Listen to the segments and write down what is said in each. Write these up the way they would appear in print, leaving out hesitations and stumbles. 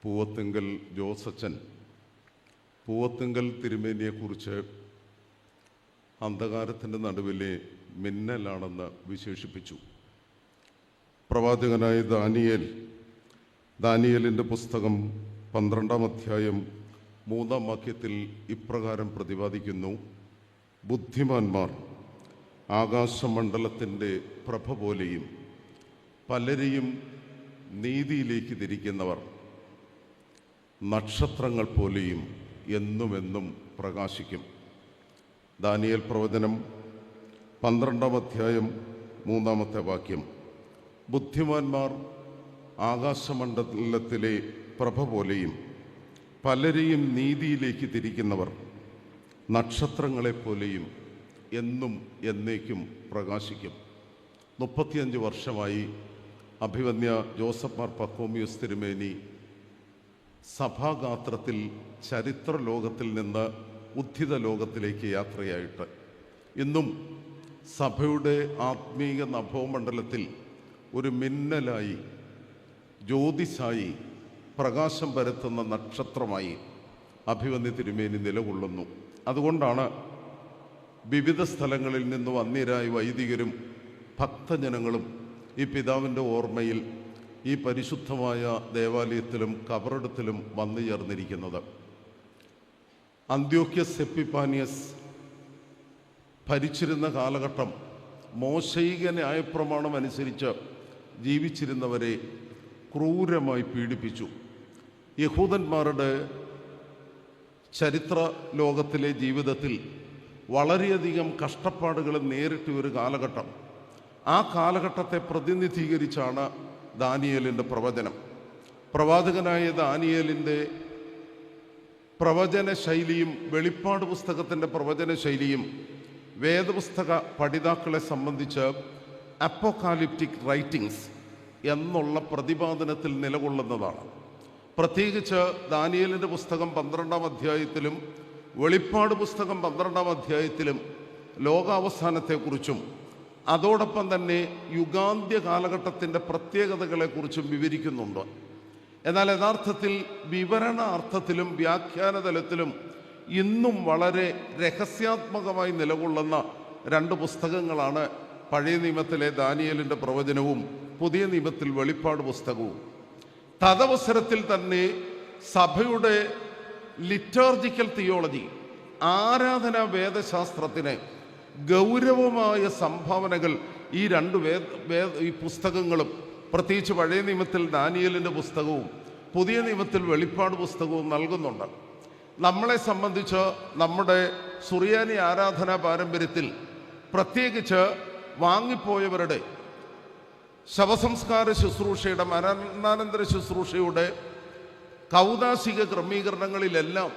പൂവത്തുങ്കൽ ജോസച്ചൻ പൂവത്തുങ്കൽ തിരുമേനിയെക്കുറിച്ച് അന്ധകാരത്തിൻ്റെ നടുവിലെ മിന്നലാണെന്ന് വിശേഷിപ്പിച്ചു. പ്രവാചകനായ ദാനിയേലിൻ്റെ പുസ്തകം 12-ാം അധ്യായം 3-ാം വാക്യത്തിൽ ഇപ്രകാരം പ്രതിപാദിക്കുന്നു: ബുദ്ധിമാന്മാർ ആകാശമണ്ഡലത്തിൻ്റെ പ്രഭ പോലെയും പലരെയും നീതിയിലേക്ക് തിരിക്കുന്നവർ നക്ഷത്രങ്ങൾ പോലെയും എന്നുമെന്നും പ്രകാശിക്കും. ദാനിയേൽ പ്രവചനം 12-ാം അധ്യായം 3-ാമത്തെ വാക്യം. ബുദ്ധിമാന്മാർ ആകാശമണ്ഡലത്തിലെ പ്രഭ പോലെയും പലരെയും നീതിയിലേക്ക് തിരിക്കുന്നവർ നക്ഷത്രങ്ങളെപ്പോലെയും എന്നും എന്നേക്കും പ്രകാശിക്കും. 35 വർഷമായി അഭിവന്യ ജോസഫ് മാർ പക്കോമിയോസ് തിരുമേനി സഭാഗാത്രത്തിൽ ചരിത്ര ലോകത്തിൽ നിന്ന് ഉദ്ധിത ലോകത്തിലേക്ക് യാത്രയായിട്ട് ഇന്നും സഭയുടെ ആത്മീയ നഭോമണ്ഡലത്തിൽ ഒരു മിന്നലായി, ജ്യോതിസായി, പ്രകാശം പരത്തുന്ന നക്ഷത്രമായി അഭിവന്യ തിരുമേനി നിലകൊള്ളുന്നു. അതുകൊണ്ടാണ് വിവിധ സ്ഥലങ്ങളിൽ നിന്ന് വന്യരായ വൈദികരും ഭക്തജനങ്ങളും ഈ പിതാവിൻ്റെ ഓർമ്മയിൽ ഈ പരിശുദ്ധമായ ദേവാലയത്തിലും കബറിടത്തിലും വന്നു ചേർന്നിരിക്കുന്നത്. അന്ത്യോക്യസ് എപ്പിഫാനിയസ് ഭരിച്ചിരുന്ന കാലഘട്ടം മോശൈക ന്യായപ്രമാണം അനുസരിച്ച് ജീവിച്ചിരുന്നവരെ ക്രൂരമായി പീഡിപ്പിച്ചു. യഹൂദന്മാരുടെ ചരിത്ര ലോകത്തിലെ ജീവിതത്തിൽ വളരെയധികം കഷ്ടപ്പാടുകൾ നേരിട്ട ഒരു കാലഘട്ടം. ആ കാലഘട്ടത്തെ പ്രതിനിധീകരിച്ചാണ് ദാനിയേലിൻ്റെ പ്രവചനം. പ്രവാചകനായ ദാനിയേലിൻ്റെ പ്രവചന ശൈലിയും വെളിപ്പാട് പുസ്തകത്തിൻ്റെ പ്രവചന ശൈലിയും വേദപുസ്തക പഠിതാക്കളെ സംബന്ധിച്ച് അപ്പോക്കാലിപ്റ്റിക് റൈറ്റിംഗ്സ് എന്നുള്ള പ്രതിപാദനത്തിൽ നിലകൊള്ളുന്നതാണ്. പ്രത്യേകിച്ച് ദാനിയേലിൻ്റെ പുസ്തകം 12-ാം അധ്യായത്തിലും വെളിപ്പാട് പുസ്തകം 12-ാം അധ്യായത്തിലും ലോകാവസാനത്തെക്കുറിച്ചും അതോടൊപ്പം തന്നെ യുഗാന്ത്യ കാലഘട്ടത്തിൻ്റെ പ്രത്യേകതകളെക്കുറിച്ചും വിവരിക്കുന്നുണ്ട്. എന്നാൽ യഥാർത്ഥത്തിൽ വിവരണാർത്ഥത്തിലും വ്യാഖ്യാന തലത്തിലും ഇന്നും വളരെ രഹസ്യാത്മകമായി നിലകൊള്ളുന്ന 2 പുസ്തകങ്ങളാണ് പഴയ നിയമത്തിലെ ദാനിയേലിൻ്റെ പ്രവചനവും പുതിയ നിയമത്തിൽ വെളിപ്പാട് പുസ്തകവും. തദവസരത്തിൽ തന്നെ സഭയുടെ ലിറ്റർജിക്കൽ തിയോളജി, ആരാധനാ വേദശാസ്ത്രത്തിന് ഗൗരവമായ സംഭാവനകൾ ഈ 2 ഈ പുസ്തകങ്ങളും, പ്രത്യേകിച്ച് പഴയ നിയമത്തിൽ ദാനിയേലിൻ്റെ പുസ്തകവും പുതിയ നിയമത്തിൽ വെളിപ്പാട് പുസ്തകവും നൽകുന്നുണ്ട്. നമ്മളെ സംബന്ധിച്ച് നമ്മുടെ സുറിയാനി ആരാധനാ പാരമ്പര്യത്തിൽ പ്രത്യേകിച്ച് വാങ്ങിപ്പോയവരുടെ ശവസംസ്കാര ശുശ്രൂഷയുടെ, മരണാനന്തര ശുശ്രൂഷയുടെ കൗദാശിക ക്രമീകരണങ്ങളിലെല്ലാം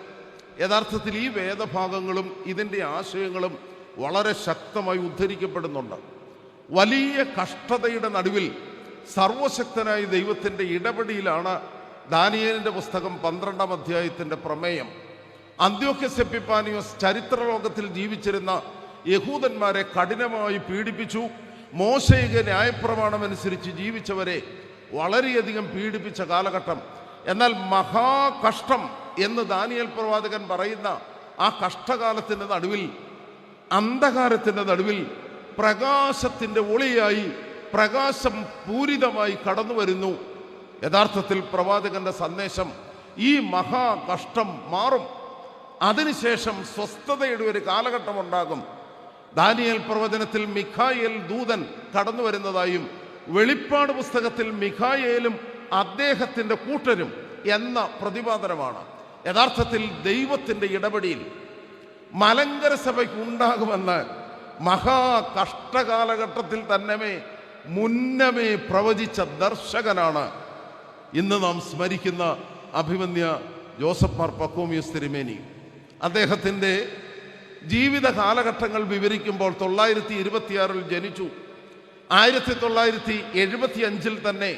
യഥാർത്ഥത്തിൽ ഈ വേദഭാഗങ്ങളും ഇതിൻ്റെ ആശയങ്ങളും വളരെ ശക്തമായി ഉദ്ധരിക്കപ്പെടുന്നുണ്ട്. വലിയ കഷ്ടതയുടെ നടുവിൽ സർവശക്തനായ ദൈവത്തിൻ്റെ ഇടപെടലിലാണ് ദാനിയേലിൻ്റെ പുസ്തകം 12-ാം അധ്യായത്തിൻ്റെ പ്രമേയം. അന്ത്യോക്യസ് എപ്പിഫാനിയോസ് ചരിത്രലോകത്തിൽ ജീവിച്ചിരുന്ന യഹൂദന്മാരെ കഠിനമായി പീഡിപ്പിച്ചു. മോശൈക ന്യായപ്രമാണം അനുസരിച്ച് ജീവിച്ചവരെ വളരെയധികം പീഡിപ്പിച്ച കാലഘട്ടം. എന്നാൽ മഹാകഷ്ടം എന്ന് ദാനിയേൽ പ്രവാചകൻ പറയുന്ന ആ കഷ്ടകാലത്തിൻ്റെ നടുവിൽ, അന്ധകാരത്തിൻ്റെ നടുവിൽ പ്രകാശത്തിൻ്റെ ഒളിയായി, പ്രകാശം പൂരിതമായി കടന്നു വരുന്നു. യഥാർത്ഥത്തിൽ പ്രവാചകന്റെ സന്ദേശം ഈ മഹാകഷ്ടം മാറും, അതിനുശേഷം സ്വസ്ഥതയുടെ ഒരു കാലഘട്ടം ഉണ്ടാകും. ദാനിയേൽ പ്രവചനത്തിൽ മിഖായേൽ ദൂതൻ കടന്നു വരുന്നതായും വെളിപ്പാട് പുസ്തകത്തിൽ മിഖായേലും അദ്ദേഹത്തിൻ്റെ കൂട്ടരും എന്ന പ്രതിപാദനമാണ്. യഥാർത്ഥത്തിൽ ദൈവത്തിൻ്റെ ഇടപെടൽ മലങ്കര സഭയ്ക്ക് ഉണ്ടാകുമെന്ന് മഹാകഷ്ടകാലഘട്ടത്തിൽ തന്നെ മുന്നമേ പ്രവചിച്ച ദർശകനാണ് ഇന്ന് നാം സ്മരിക്കുന്ന അഭിവന്യ ജോസഫ് മാർ പക്കോമിയോസ് തിരുമേനി. അദ്ദേഹത്തിൻ്റെ ജീവിത കാലഘട്ടങ്ങൾ വിവരിക്കുമ്പോൾ 926 ജനിച്ചു. 1975 തന്നെ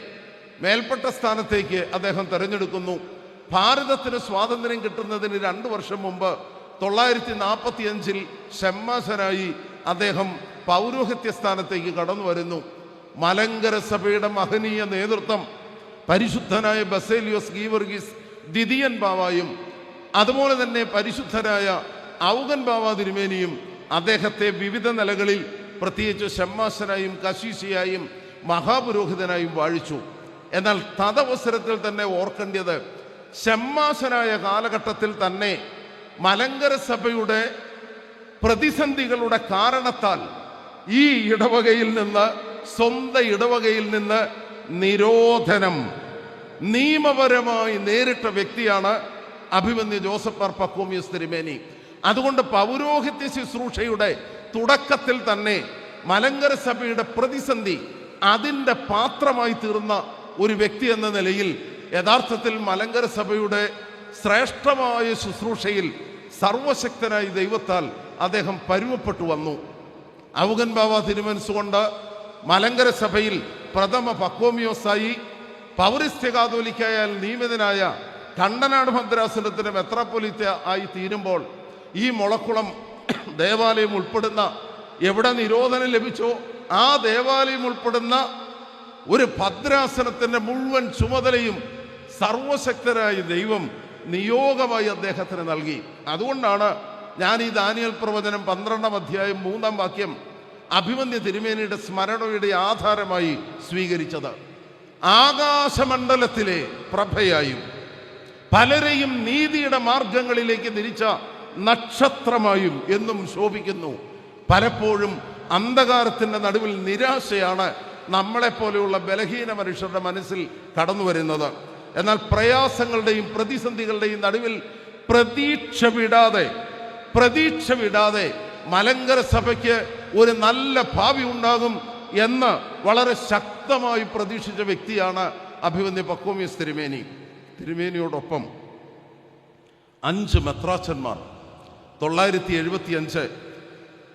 മേൽപ്പെട്ട സ്ഥാനത്തേക്ക് അദ്ദേഹം തെരഞ്ഞെടുക്കുന്നു. ഭാരതത്തിന് സ്വാതന്ത്ര്യം കിട്ടുന്നതിന് 2 വർഷം മുമ്പ് 945 ഷമ്മാസനായി അദ്ദേഹം പൗരോഹിത്യ സ്ഥാനത്തേക്ക് കടന്നു വരുന്നു. മലങ്കര സഭയുടെ മഹനീയ നേതൃത്വം പരിശുദ്ധനായ ബസേലിയോസ് ഗീവർഗീസ് ദ്വിതീയൻ ബാവായും അതുപോലെ തന്നെ പരിശുദ്ധനായ ഔഗൻ ബാവ തിരുമേനിയും അദ്ദേഹത്തെ വിവിധ നിലകളിൽ പ്രത്യേകിച്ച് ഷമ്മാശനായും കശീശിയായും മഹാപുരോഹിതനായും വാഴിച്ചു. എന്നാൽ തദവസരത്തിൽ തന്നെ ഓർക്കേണ്ടത് ഷമ്മാശനായ കാലഘട്ടത്തിൽ തന്നെ മലങ്കര സഭയുടെ പ്രതിസന്ധികളുടെ കാരണത്താൽ ഈ ഇടവകയിൽ നിന്ന്, സ്വന്തം ഇടവകയിൽ നിന്ന് നിരോധനം നിയമപരമായി നേരിട്ട വ്യക്തിയാണ് അഭിമന്യ ജോസഫ് മാർ പക്കോമിയോസ് തിരുമേനി. അതുകൊണ്ട് പൗരോഹിത്യ ശുശ്രൂഷയുടെ തുടക്കത്തിൽ തന്നെ മലങ്കര സഭയുടെ പ്രതിസന്ധി അതിൻ്റെ പാത്രമായി തീർന്ന ഒരു വ്യക്തി എന്ന നിലയിൽ യഥാർത്ഥത്തിൽ മലങ്കര സഭയുടെ ശ്രേഷ്ഠമായ ശുശ്രൂഷയിൽ സർവശക്തനായ ദൈവത്താൽ അദ്ദേഹം പരുവപ്പെട്ടു വന്നു. ഔഗൻ ബാവ തിരുമനസ്സുകൊണ്ട് മലങ്കര സഭയിൽ പ്രഥമ പക്കോമിയോസായി പൗരസ്ത്യ കാതോലിക്കായാൽ നിയമിതനായ കണ്ടനാട് ഭദ്രാസനത്തിന് മെത്രാപ്പൊലീത്ത ആയി തീരുമ്പോൾ ഈ മുളക്കുളം ദേവാലയം ഉൾപ്പെടുന്ന എവിടെ നിരോധനം ലഭിച്ചോ ആ ദേവാലയം ഉൾപ്പെടുന്ന ഒരു ഭദ്രാസനത്തിൻ്റെ മുഴുവൻ ചുമതലയും സർവശക്തരായ ദൈവം നിയോഗമായി അദ്ദേഹത്തിന് നൽകി. അതുകൊണ്ടാണ് ഞാൻ ഈ ദാനിയേൽ പ്രവചനം 12-ാം അധ്യായം 3-ാം വാക്യം അഭിമന്യ തിരുമേനിയുടെ സ്മരണയുടെ ആധാരമായി സ്വീകരിച്ചത്. ആകാശമണ്ഡലത്തിലെ പ്രഭയായും പലരെയും നീതിയുടെ മാർഗങ്ങളിലേക്ക് തിരിച്ച നക്ഷത്രമായും എന്നും ശോഭിക്കുന്നു. പലപ്പോഴും അന്ധകാരത്തിൻ്റെ നടുവിൽ നിരാശയാണ് നമ്മളെപ്പോലെയുള്ള ബലഹീന മനുഷ്യരുടെ മനസ്സിൽ കടന്നു വരുന്നത്. എന്നാൽ പ്രയാസങ്ങളുടെയും പ്രതിസന്ധികളുടെയും നടുവിൽ പ്രതീക്ഷ വിടാതെ മലങ്കര സഭയ്ക്ക് ഒരു നല്ല ഭാവി ഉണ്ടാകും എന്ന് വളരെ ശക്തമായി പ്രതീക്ഷിച്ച വ്യക്തിയാണ് അഭിമന്യ പക്കോമിയോസ് തിരുമേനി. തിരുമേനിയോടൊപ്പം 5 മെത്രാച്ചന്മാർ 975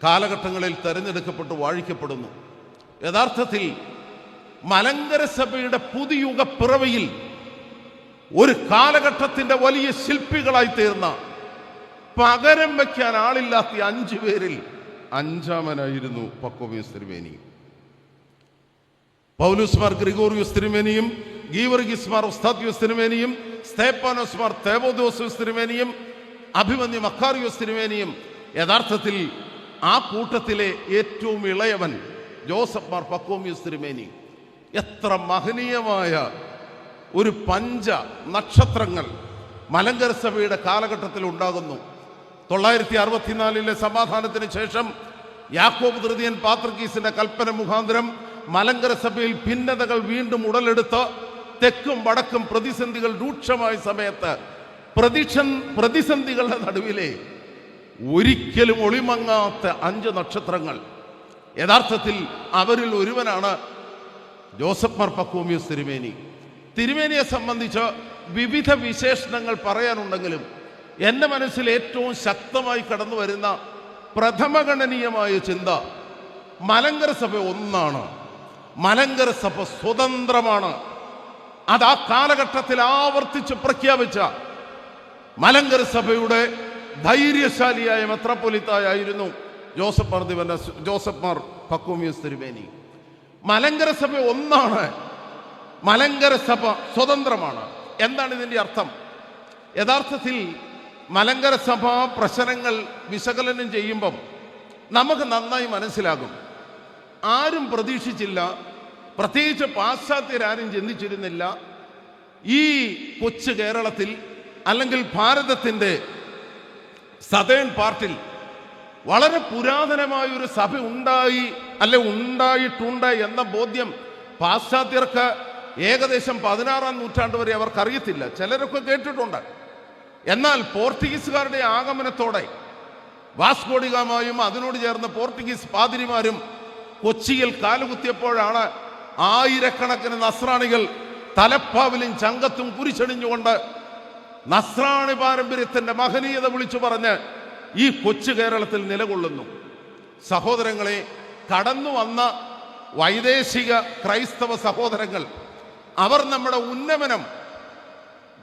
കാലഘട്ടങ്ങളിൽ തെരഞ്ഞെടുക്കപ്പെട്ട് വാഴിക്കപ്പെടുന്നു. യഥാർത്ഥത്തിൽ മലങ്കര സഭയുടെ പുതുയുഗ പിറവിയിൽ ഒരു കാലഘട്ടത്തിൻ്റെ വലിയ ശില്പികളായി തീർന്ന, പകരം വയ്ക്കാൻ ആളില്ലാത്ത 5 പേരിൽ 5-ാമനായിരുന്നു പക്കോമിയോസ് തിരുമേനി. പൗലോസ് മാർ ഗ്രിഗോറിയോസ് തിരുമേനിയും ഗീവർഗീസ് മാർ ഉസ്താദ്യോസ് തിരുമേനിയും സ്തേപ്പാനോസ് മാർ തേവോദോസോസ് തിരുമേനിയും അഭിമന്യ മക്കാറിയോസ് തിരുമേനിയും യഥാർത്ഥത്തിൽ ആ കൂട്ടത്തിലെ ഏറ്റവും ഇളയവൻ ജോസഫ് മാർ പക്കോമിയോസ് തിരുമേനി. എത്ര മഹനീയമായ ഒരു 5 നക്ഷത്രങ്ങൾ മലങ്കര സഭയുടെ കാലഘട്ടത്തിൽ ഉണ്ടാകുന്നു. 964 സമാധാനത്തിന് ശേഷം യാക്കോബ് തൃതീയൻ പാത്രിക്കീസിന്റെ കൽപ്പന മുഖാന്തരം മലങ്കര സഭയിൽ ഭിന്നതകൾ വീണ്ടും ഉടലെടുത്ത് തെക്കും വടക്കും പ്രതിസന്ധികൾ രൂക്ഷമായ സമയത്ത് പ്രതിസന്ധികളുടെ നടുവിലെ ഒരിക്കലും ഒളിമങ്ങാത്ത 5 നക്ഷത്രങ്ങൾ, യഥാർത്ഥത്തിൽ അവരിൽ ഒരുവനാണ് ജോസഫ് മാർ പക്കോമിയോസ് തിരുമേനി. തിരുമേനിയെ സംബന്ധിച്ച് വിവിധ വിശേഷണങ്ങൾ പറയാനുണ്ടെങ്കിലും എൻ്റെ മനസ്സിൽ ഏറ്റവും ശക്തമായി കടന്നു വരുന്ന പ്രഥമഗണനീയമായ ചിന്ത മലങ്കര സഭ ഒന്നാണ്, മലങ്കര സഭ സ്വതന്ത്രമാണ്. അത് ആ കാലഘട്ടത്തിൽ ആവർത്തിച്ച് പ്രഖ്യാപിച്ച മലങ്കര സഭയുടെ ധൈര്യശാലിയായ മെത്രാപ്പൊലീത്തായിരുന്നു ജോസഫ് മാർ പക്കോമിയോസ് തിരുമേനി. മലങ്കര സഭ ഒന്നാണ്, മലങ്കര സഭ സ്വതന്ത്രമാണ്. എന്താണ് ഇതിൻ്റെ അർത്ഥം? യഥാർത്ഥത്തിൽ മലങ്കര സഭ പ്രശ്നങ്ങൾ വിശകലനം ചെയ്യുമ്പം നമുക്ക് നന്നായി മനസ്സിലാകും. ആരും പ്രതീക്ഷിച്ചില്ല, പ്രത്യേകിച്ച് പാശ്ചാത്യരാരും ചിന്തിച്ചിരുന്നില്ല, ഈ കൊച്ചു കേരളത്തിൽ അല്ലെങ്കിൽ ഭാരതത്തിൻ്റെ സതേൺ പാർട്ടിൽ വളരെ പുരാതനമായ ഒരു സഭ ഉണ്ടായിട്ടുണ്ട് എന്ന ബോധ്യം പാശ്ചാത്യർക്ക് ഏകദേശം 16-ാം നൂറ്റാണ്ട് വരെ അവർക്കറിയത്തില്ല. ചിലരൊക്കെ കേട്ടിട്ടുണ്ട്. എന്നാൽ പോർച്ചുഗീസുകാരുടെ ആഗമനത്തോടെ വാസ്കോഡിഗാമയും അതിനോട് ചേർന്ന് പോർച്ചുഗീസ് പാതിരിമാരും കൊച്ചിയിൽ കാലുകുത്തിയപ്പോഴാണ് ആയിരക്കണക്കിന് നസ്രാണികൾ തലപ്പാവിലും ചങ്കത്തും കുരിശണിഞ്ഞുകൊണ്ട് നസ്രാണി പാരമ്പര്യത്തിന്റെ മഹനീയത വിളിച്ചു പറഞ്ഞ് ഈ കൊച്ചു കേരളത്തിൽ നിലകൊള്ളുന്നു. സഹോദരങ്ങളെ, കടന്നു വന്ന വൈദേശിക ക്രൈസ്തവ സഹോദരങ്ങൾ അവർ നമ്മുടെ ഉന്നമനം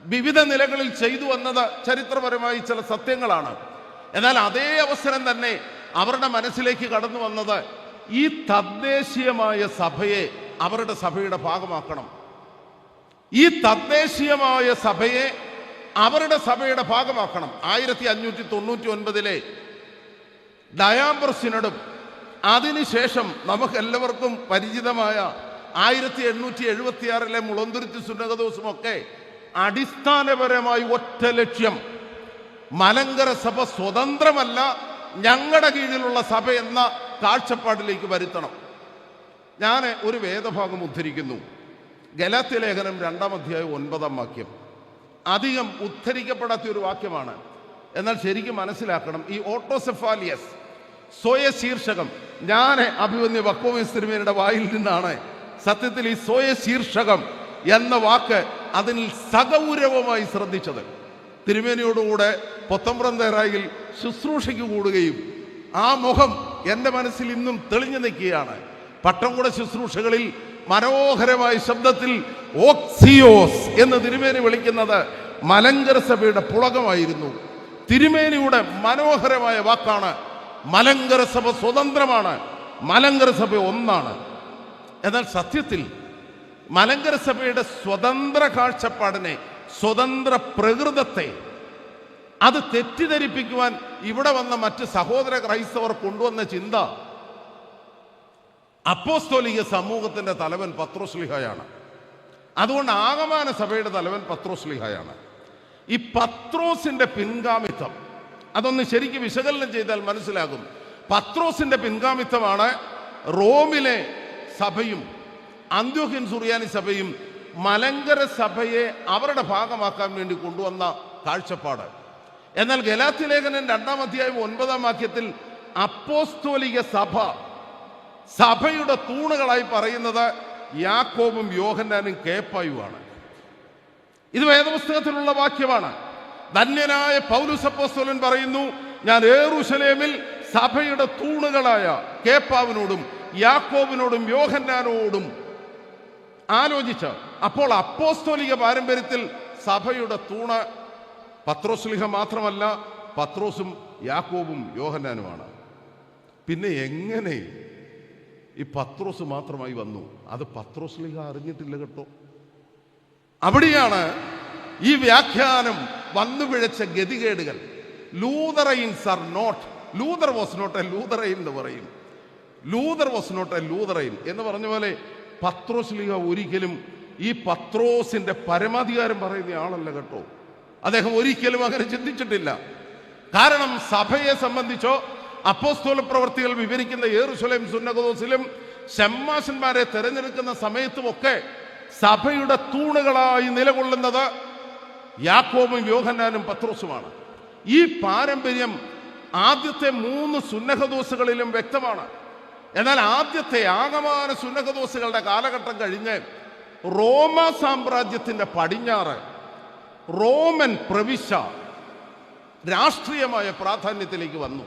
വിവിധ നിലകളിൽ ചെയ്തു വന്നത് ചരിത്രപരമായി ചില സത്യങ്ങളാണ്. എന്നാൽ അതേ അവസരം തന്നെ അവരുടെ മനസ്സിലേക്ക് കടന്നു വന്നത് ഈ തദ്ദേശീയമായ സഭയെ അവരുടെ സഭയുടെ ഭാഗമാക്കണം. ഈ തദ്ദേശീയമായ സഭയെ അവരുടെ സഭയുടെ ഭാഗമാക്കണം. 1599 ഡയാംബർ സിനഡും അതിനുശേഷം നമുക്കെല്ലാവർക്കും പരിചിതമായ 1876 മുളന്തുരുത്തി സുന്നകദോസും ഒക്കെ അടിസ്ഥാനപരമായി ഒറ്റ ലക്ഷ്യം, മലങ്കര സഭ സ്വതന്ത്രമല്ല, ഞങ്ങളുടെ കീഴിലുള്ള സഭ എന്ന കാഴ്ചപ്പാടിലേക്ക് വരുത്തണം. ഞാൻ ഒരു വേദഭാഗം ഉദ്ധരിക്കുന്നു. ഗലാത്യ ലേഖനം 2-ാം അധ്യായം 9-ാം വാക്യം. അധികം ഉദ്ധരിക്കപ്പെടാത്ത ഒരു വാക്യമാണ്, എന്നാൽ ശരിക്കും മനസ്സിലാക്കണം. ഈ ഓട്ടോസെഫാലിയസ് സ്വയ ശീർഷകം, ഞാൻ അഭിമന്യ വക്കോമേസ് തിരുമേനിയുടെ വായിൽ നിന്നാണ് സത്യത്തിൽ ഈ സ്വയ ശീർഷകം എന്ന വാക്ക് അതിൽ സഗൗരവമായി ശ്രദ്ധിച്ചത്. തിരുമേനിയോടുകൂടെ പൊത്തമ്പ്രന്തേറായിൽ ശുശ്രൂഷയ്ക്ക് കൂടുകയും ആ മുഖം എൻ്റെ മനസ്സിൽ ഇന്നും തെളിഞ്ഞു നിൽക്കുകയാണ്. പട്ടംകുട ശുശ്രൂഷകളിൽ മനോഹരമായ ശബ്ദത്തിൽ ഓക്സിയോസ് എന്ന് തിരുമേനി വിളിക്കുന്നത് മലങ്കര സഭയുടെ പുളകമായിരുന്നു. തിരുമേനിയുടെ മനോഹരമായ വാക്കാണ് മലങ്കര സഭ സ്വതന്ത്രമാണ്, മലങ്കര സഭ ഒന്നാണ്. എന്നാൽ സത്യത്തിൽ മലങ്കര സഭയുടെ സ്വതന്ത്ര കാഴ്ചപ്പാടിനെ, സ്വതന്ത്ര പ്രകൃതത്തെ അത് തെറ്റിദ്ധരിപ്പിക്കുവാൻ ഇവിടെ വന്ന മറ്റ് സഹോദര ക്രൈസ്തവർ കൊണ്ടുവന്ന ചിന്ത അപ്പോസ്തോലിക സമൂഹത്തിന്റെ തലവൻ പത്രോസ്ലീഹായാണ്. അതുകൊണ്ട് ആഗമന സഭയുടെ തലവൻ പത്രോസ്ലീഹായാണ്. ഈ പത്രോസിന്റെ പിൻഗാമിത്വം അതൊന്ന് ശരിക്കും വിശകലനം ചെയ്താൽ മനസ്സിലാകും. പത്രോസിന്റെ പിൻഗാമിത്വമാണ് റോമിലെ സഭയും അന്ത്യോക്യൻ സുറിയാനി സഭയും മലങ്കര സഭയെ അവരുടെ ഭാഗമാക്കാൻ വേണ്ടി കൊണ്ടുവന്ന കാഴ്ചപ്പാട്. എന്നാൽ ഗലാത്യ ലേഖനം 2-ാം അധ്യായം 9-ാം വാക്യത്തിൽ അപ്പോസ്തോലിക സഭയുടെ തൂണുകളായി പറയുന്നത് യാക്കോബും യോഹന്നാനും കേപ്പായുമാണ്. ഇത് വേദപുസ്തകത്തിലുള്ള വാക്യമാണ്. ധന്യനായ പൗലോസ് അപ്പോസ്തലൻ പറയുന്നു, ഞാൻ യെരൂശലേമിൽ സഭയുടെ തൂണുകളായ കേപ്പാവിനോടും യാക്കോബിനോടും യോഹന്നാനോടും ആലോചിച്ച്. അപ്പോൾ അപ്പോസ്തോലിക പാരമ്പര്യത്തിൽ സഭയുടെ തൂണ് പത്രോസ്ലീഹ മാത്രമല്ല, പത്രോസും യാക്കോബും യോഹന്നാനുമാണ്. പിന്നെ എങ്ങനെ ഈ പത്രോസ് മാത്രമായി വന്നു? അത് പത്രോസ്ലീഹ അറിഞ്ഞിട്ടില്ല കേട്ടോ. അവിടെയാണ് ഈ വ്യാഖ്യാനം വന്നു പിഴച്ച ഗതികേടുകൾ. Lutherans are not, Luther was not a Lutheran എന്ന് പറയും. Luther was not a Lutheran എന്ന് പറഞ്ഞ പോലെ പത്രോസ്ലീഹ ഒരിക്കലും ഈ പത്രോസിന്റെ പരമാധികാരം പറയുന്ന ആളല്ല കേട്ടോ. അദ്ദേഹം ഒരിക്കലും അങ്ങനെ ചിന്തിച്ചിട്ടില്ല. കാരണം സഭയെ സംബന്ധിച്ചോ അപ്പോസ്തല പ്രവർത്തികൾ വിവരിക്കുന്ന യെരൂശലേം സുന്നകദോസിലും ശമ്മാശന്മാരെ തെരഞ്ഞെടുക്കുന്ന സമയത്തുമൊക്കെ സഭയുടെ തൂണുകളായി നിലകൊള്ളുന്നത് യാക്കോബും യോഹന്നാനും പത്രോസുമാണ്. ഈ പാരമ്പര്യം ആദ്യത്തെ 3 സുന്നഹദോസുകളിലും വ്യക്തമാണ്. എന്നാൽ ആദ്യത്തെ ആഗമന സുന്നഹദോസുകളുടെ കാലഘട്ടം കഴിഞ്ഞ് റോമ സാമ്രാജ്യത്തിന്റെ പടിഞ്ഞാറ് റോമൻ പ്രവിശ്യ രാഷ്ട്രീയമായ പ്രാധാന്യത്തിലേക്ക് വന്നു.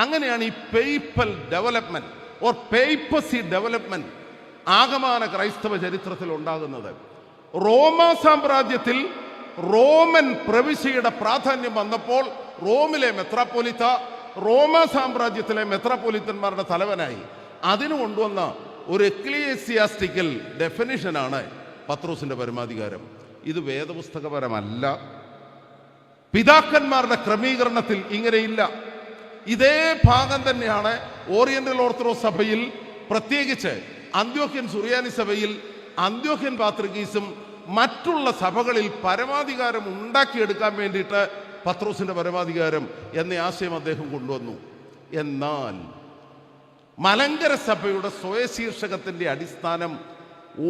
അങ്ങനെയാണ് ഈ papal development or papacy development ആഗമന ക്രൈസ്തവ ചരിത്രത്തിൽ ഉണ്ടാകുന്നത്. റോമ സാമ്രാജ്യത്തിൽ റോമൻ പ്രവിശ്യയുടെ പ്രാധാന്യം വന്നപ്പോൾ റോമിലെ മെത്രാപ്പൊലിത്ത റോമ സാമ്രാജ്യത്തിലെ മെത്രാപ്പൊലിത്തന്മാരുടെ തലവനായി. അതിനു കൊണ്ടുവന്ന ഒരു എക്ലിയേസിയാസ്റ്റിക്കൽ ഡെഫിനിഷനാണ് പത്രോസിന്റെ പരമാധികാരം. ഇത് വേദപുസ്തകപരമല്ല. പിതാക്കന്മാരുടെ ക്രമീകരണത്തിൽ ഇങ്ങനെയില്ല. ഇതേ ഭാഗം തന്നെയാണ് ഓറിയന്റൽ ഓർത്തഡോക്സ് സഭയിൽ, പ്രത്യേകിച്ച് അന്ത്യോക്യൻ സുറിയാനി സഭയിൽ അന്ത്യോക്യൻ പാത്രികീസും മറ്റുള്ള സഭകളിൽ പരമാധികാരം ഉണ്ടാക്കിയെടുക്കാൻ വേണ്ടിയിട്ട് പത്രോസിന്റെ പരമാധികാരം എന്ന ആശയം അദ്ദേഹം കൊണ്ടുവന്നു. എന്നാൽ മലങ്കര സഭയുടെ സ്വയശീർഷകത്തിന്റെ അടിസ്ഥാനം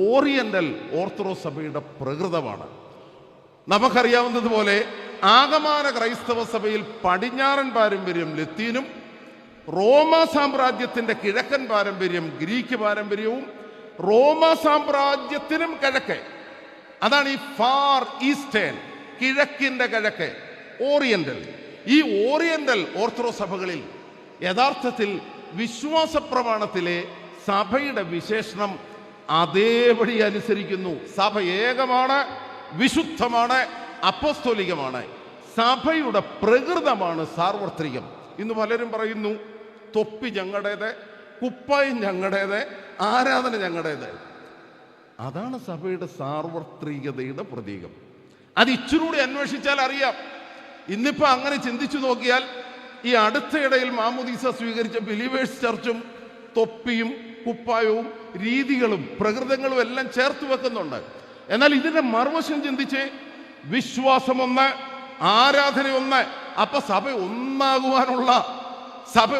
ഓറിയന്റൽ ഓർത്തഡോക്സ് സഭയുടെ പ്രകൃതമാണ്. നമുക്കറിയാവുന്നതുപോലെ ആഗമന ക്രൈസ്തവ സഭയിൽ പടിഞ്ഞാറൻ പാരമ്പര്യം ലത്തീനും റോമ സാമ്രാജ്യത്തിന്റെ കിഴക്കൻ പാരമ്പര്യം ഗ്രീക്ക് പാരമ്പര്യവും റോമ സാമ്രാജ്യത്തിനും കിഴക്ക്, അതാണ് ഈ ഫാർ ഈസ്റ്റേൺ, കിഴക്കിന്റെ കിഴക്ക്, ഓറിയന്റൽ. ഈ ഓറിയന്റൽ ഓർത്തഡോക്സ് സഭകളിൽ യഥാർത്ഥത്തിൽ വിശ്വാസ പ്രമാണത്തിലെ സഭയുടെ വിശേഷണം അതേപടി അനുസരിക്കുന്നു. സഭ ഏകമാണ്, വിശുദ്ധമാണ്, അപ്പോസ്തോലികമാണ്. സഭയുടെ പ്രകൃതമാണ് സാർവത്രികം. ഇന്ന് പലരും പറയുന്നു തൊപ്പി ഞങ്ങളുടേത്, കുപ്പായം ഞങ്ങളുടേത്, ആരാധന ഞങ്ങളുടേത്. അതാണ് സഭയുടെ സാർവത്രികതയുടെ പ്രതീകം. അത് ഇച്ചിരൂടെ അന്വേഷിച്ചാൽ അറിയാം. ഇന്നിപ്പോ അങ്ങനെ ചിന്തിച്ചു നോക്കിയാൽ ഈ അടുത്തയിടയിൽ മാമോദീസ സ്വീകരിച്ച ബിലീവേഴ്സ് ചർച്ചും തൊപ്പിയും കുപ്പായവും രീതികളും പ്രകൃതങ്ങളും എല്ലാം ചേർത്ത് വെക്കുന്നുണ്ട്. എന്നാൽ ഇതിന്റെ മറുവശം ചിന്തിച്ച് വിശ്വാസം ഒന്ന്, ആരാധന ഒന്ന്. അപ്പൊ സഭ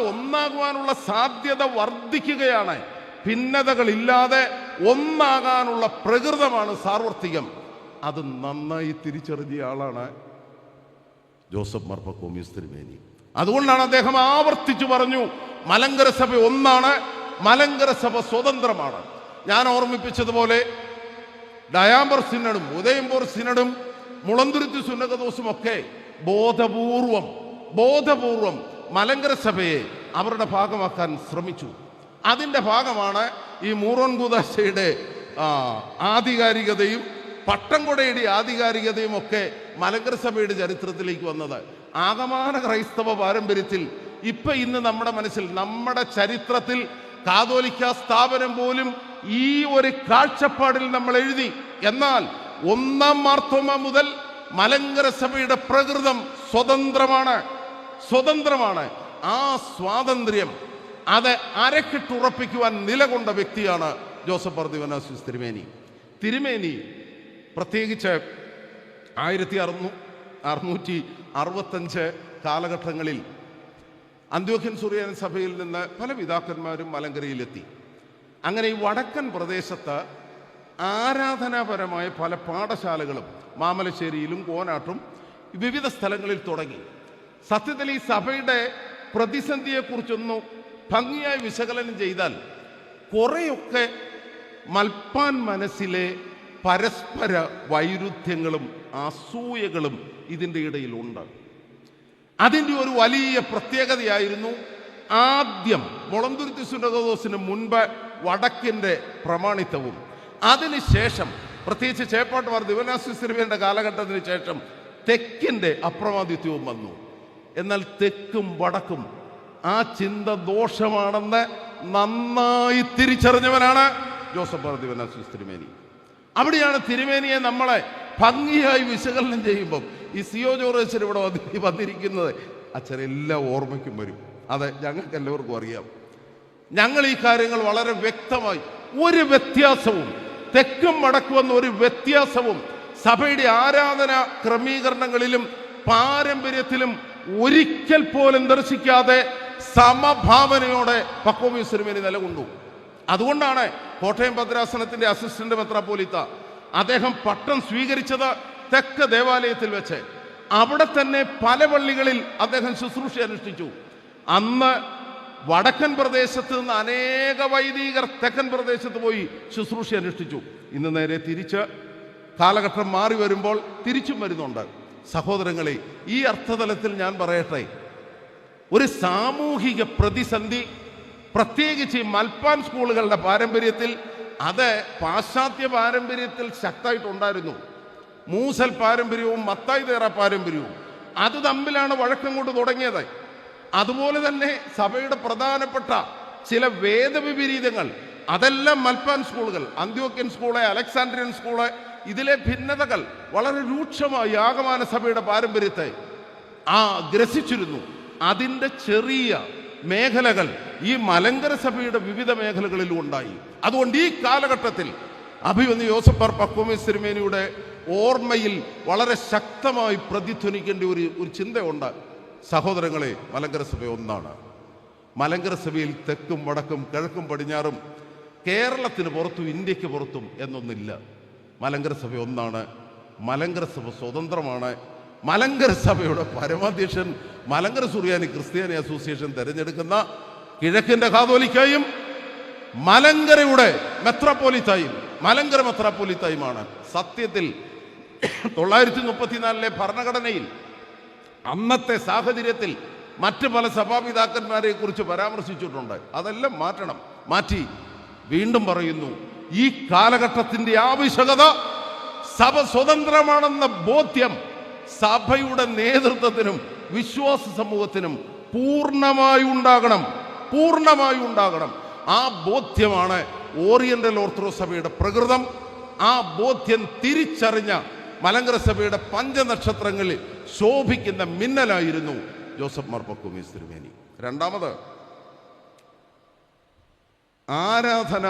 ഒന്നാകുവാനുള്ള സാധ്യത വർദ്ധിക്കുകയാണ്. ഭിന്നതകളില്ലാതെ ഒന്നാകാനുള്ള പ്രകൃതമാണ് സാർവത്രികം. അത് നന്നായി തിരിച്ചറിഞ്ഞ ആളാണ് ജോസഫ് മാർ പക്കോമീസ് തിരുമേനി. അതുകൊണ്ടാണ് അദ്ദേഹം ആവർത്തിച്ചു പറഞ്ഞു, മലങ്കര സഭ ഒന്നാണ്, മലങ്കര സഭ സ്വതന്ത്രമാണ്. ഞാൻ ഓർമ്മിപ്പിച്ചതുപോലെ ഡയാംബർ സിനഡും ഉദയംപൂർ സിനഡും മുളന്തുരുത്തി സുന്നകദോസും ഒക്കെ ബോധപൂർവം മലങ്കര സഭയെ അവരുടെ ഭാഗമാക്കാൻ ശ്രമിച്ചു. അതിൻ്റെ ഭാഗമാണ് ഈ മൂറോൻ കൂദാശയുടെ ആധികാരികതയും പട്ടംകൊടയുടെ ആധികാരികതയും ഒക്കെ മലങ്കര സഭയുടെ ചരിത്രത്തിലേക്ക് വന്നത്. ആഗമാന ക്രൈസ്തവ പാരമ്പര്യത്തിൽ ഇന്ന് നമ്മുടെ മനസ്സിൽ, നമ്മുടെ ചരിത്രത്തിൽ കാതോലിക്ക സ്ഥാപനം പോലും ഈ ഒരു കാഴ്ചപ്പാടിൽ നമ്മൾ എഴുതി. എന്നാൽ ഒന്നാം മാർത്തോമ മുതൽ മലങ്കര സഭയുടെ പ്രകൃതം സ്വതന്ത്രമാണ്. ആ സ്വാതന്ത്ര്യം അത് അരക്കിട്ടുറപ്പിക്കുവാൻ നിലകൊണ്ട വ്യക്തിയാണ് ജോസഫ് മാർ ദിവനാസ്യൂസ് തിരുമേനി. പ്രത്യേകിച്ച് 1665 കാലഘട്ടങ്ങളിൽ അന്ത്യോക്യൻ സുറിയാനി സഭയിൽ നിന്ന് പല പിതാക്കന്മാരും മലങ്കരയിലെത്തി. അങ്ങനെ ഈ വടക്കൻ പ്രദേശത്ത് ആരാധനാപരമായ പല പാഠശാലകളും മാമലശ്ശേരിയിലും കോനാട്ടും വിവിധ സ്ഥലങ്ങളിൽ തുടങ്ങി. സത്യത്തിൽ ഈ സഭയുടെ പ്രതിസന്ധിയെക്കുറിച്ചൊന്ന് ഭംഗിയായി വിശകലനം ചെയ്താൽ കുറെയൊക്കെ മൽപ്പാൻ മനസ്സിലെ പരസ്പര വൈരുദ്ധ്യങ്ങളും അസൂയകളും ഇതിൻ്റെ ഇടയിലുണ്ട്. അതിൻ്റെ ഒരു വലിയ പ്രത്യേകതയായിരുന്നു ആദ്യം മുളന്തുരുത്തി സുന്നകദോസിന് മുൻപ് വടക്കിൻ്റെ പ്രമാണിത്വവും, അതിനുശേഷം പ്രത്യേകിച്ച് ചേപ്പാട്ട് മാർ ദിവനാസ്യൂസ് തിരുമേനിയുടെ കാലഘട്ടത്തിന് ശേഷം തെക്കിൻ്റെ അപ്രമാദിത്വവും വന്നു. എന്നാൽ തെക്കും വടക്കും ആ ചിന്ത ദോഷമാണെന്ന് നന്നായി തിരിച്ചറിഞ്ഞവനാണ് ജോസഫ് മാർ ദിവനാസ്യൂസ് തിരുമേനി. അവിടെയാണ് തിരുമേനിയെ നമ്മളെ ഭംഗിയായി വിശകലനം ചെയ്യുമ്പം ഈ സിയോ ജോർജ് ഇവിടെ വന്നിരിക്കുന്നത് അച്ഛനെല്ലാം ഓർമ്മയ്ക്കും വരും. അതെ, ഞങ്ങൾക്ക് എല്ലാവർക്കും അറിയാം. ഞങ്ങൾ ഈ കാര്യങ്ങൾ വളരെ വ്യക്തമായി, ഒരു വ്യത്യാസവും തെക്കും വടക്കുമെന്ന ഒരു വ്യത്യാസവും സഭയുടെ ആരാധന ക്രമീകരണങ്ങളിലും പാരമ്പര്യത്തിലും ഒരിക്കൽ പോലും ദർശിക്കാതെ സമഭാവനയോടെ പക്കോമീസ് തിരുമേനി നിലകൊണ്ടു. അതുകൊണ്ടാണ് കോട്ടയം ഭദ്രാസനത്തിന്റെ അസിസ്റ്റന്റ് മെത്രാപ്പോലീത്ത അദ്ദേഹം പട്ടം സ്വീകരിച്ചത് തെക്ക് ദേവാലയത്തിൽ വെച്ച്. അവിടെ തന്നെ പല പള്ളികളിൽ അദ്ദേഹം ശുശ്രൂഷ അനുഷ്ഠിച്ചു. അന്ന് വടക്കൻ പ്രദേശത്ത് നിന്ന് അനേക വൈദികർ തെക്കൻ പ്രദേശത്ത് പോയി ശുശ്രൂഷ അനുഷ്ഠിച്ചു. ഇന്ന് നേരെ തിരിച്ച് കാലഘട്ടം മാറി വരുമ്പോൾ തിരിച്ചും വരുന്നുണ്ട്. സഹോദരങ്ങളെ, ഈ അർത്ഥതലത്തിൽ ഞാൻ പറയട്ടെ, ഒരു സാമൂഹിക പ്രതിസന്ധി പ്രത്യേകിച്ച് മൽപ്പാൻ സ്കൂളുകളുടെ പാരമ്പര്യത്തിൽ, അത് പാശ്ചാത്യ പാരമ്പര്യത്തിൽ ശക്തമായിട്ടുണ്ടായിരുന്നു. മൂസൽ പാരമ്പര്യവും മത്തായി തേറ പാരമ്പര്യവും അത് തമ്മിലാണ് വഴക്കം കൊണ്ട് തുടങ്ങിയത്. അതുപോലെ തന്നെ സഭയുടെ പ്രധാനപ്പെട്ട ചില വേദവിപരീതങ്ങൾ, അതെല്ലാം മൽപ്പാൻ സ്കൂളുകൾ, അന്ത്യോക്യൻ സ്കൂള്, അലക്സാൻഡ്രിയൻ സ്കൂള്, ഇതിലെ ഭിന്നതകൾ വളരെ രൂക്ഷമായി ആഗമാന സഭയുടെ പാരമ്പര്യത്തെ ഗ്രസിച്ചിരുന്നു. അതിൻ്റെ ചെറിയ മേഖലകൾ ഈ മലങ്കര സഭയുടെ വിവിധ മേഖലകളിലും ഉണ്ടായി. അതുകൊണ്ട് ഈ കാലഘട്ടത്തിൽ അഭിവന്യ ജോസഫ് മാർ പക്കോമീസ് തിരുമേനിയുടെ ഓർമ്മയിൽ വളരെ ശക്തമായി പ്രതിധ്വനിക്കേണ്ട ഒരു ചിന്തയുണ്ട്. സഹോദരങ്ങളെ, മലങ്കര സഭ ഒന്നാണ്. മലങ്കര സഭയിൽ തെക്കും വടക്കും കിഴക്കും പടിഞ്ഞാറും കേരളത്തിന് പുറത്തും ഇന്ത്യക്ക് പുറത്തും എന്നൊന്നില്ല. മലങ്കര സഭ ഒന്നാണ്. മലങ്കര സഭ സ്വതന്ത്രമാണ്. മലങ്കര സഭയുടെ പരമാധ്യക്ഷൻ മലങ്കര സുറിയാനി ക്രിസ്ത്യാനി അസോസിയേഷൻ തെരഞ്ഞെടുക്കുന്ന കിഴക്കിന്റെ കാതോലിക്കായും മലങ്കരയുടെ മെത്രാപ്പോലിത്തായും മലങ്കര മെത്രാപ്പോലിത്തായുമാണ്. സത്യത്തിൽ 934 ഭരണഘടനയിൽ അന്നത്തെ സാഹചര്യത്തിൽ മറ്റ് പല സഭാപിതാക്കന്മാരെ കുറിച്ച് പരാമർശിച്ചിട്ടുണ്ട്. അതെല്ലാം മാറ്റി വീണ്ടും പറയുന്നു, ഈ കാലഘട്ടത്തിന്റെ ആവശ്യകത സഭ സ്വതന്ത്രമാണെന്ന ബോധ്യം സഭയുടെ നേതൃത്വത്തിനും വിശ്വാസ സമൂഹത്തിനും പൂർണ്ണമായി ഉണ്ടാകണം. ആ ബോധ്യമാണ് ഓറിയന്റൽ ഓർത്തഡോക്സ് സഭയുടെ പ്രകൃതം, ആ ബോധ്യം തിരിച്ചറിഞ്ഞ മലങ്കര സഭയുടെ പഞ്ചനക്ഷത്രങ്ങളിൽ ശോഭിക്കുന്ന മിന്നലായിരുന്നു ജോസഫ് മാർ പക്കൂമിയസ് തിരുമേനി. രണ്ടാമത്, ആരാധന